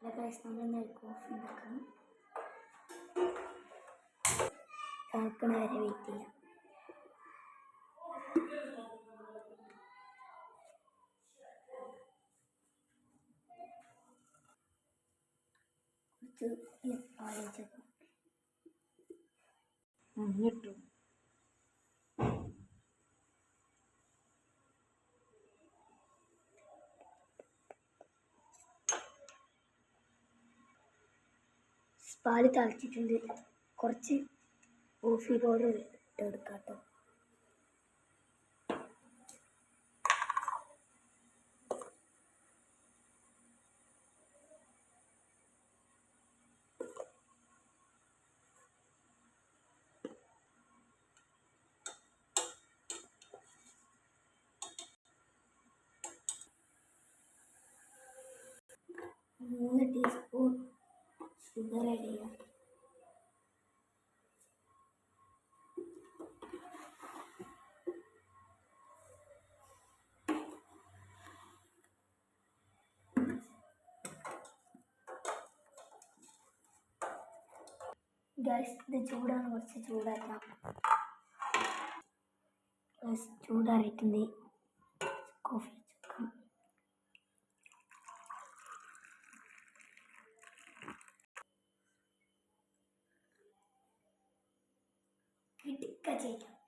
നമ്മൾ കോഫി ഉണ്ടാക്കാം. തിളക്കണ വരെ വെയിറ്റ് ചെയ്യാം. കുറച്ച് പാലിച്ചേക്കാം. ഇട്ടു. പാല് തിളച്ചിട്ടുണ്ട്. കുറച്ച് കോഫി പൗഡർ ഇട്ടെടുക്കാം കേട്ടോ. മൂന്ന് ടീസ്പൂൺ ഷുഗർ ആഡ് ചെയ്യാം. ഗൈസ്, ഇത് ചൂടാണ്, കുറച്ച് ചൂടാക്കാം. ചൂടാറിയിട്ടുണ്ട്. കോഫി വെച്ചേക്കാം. ഇടിക്ക ചെയ്യാം.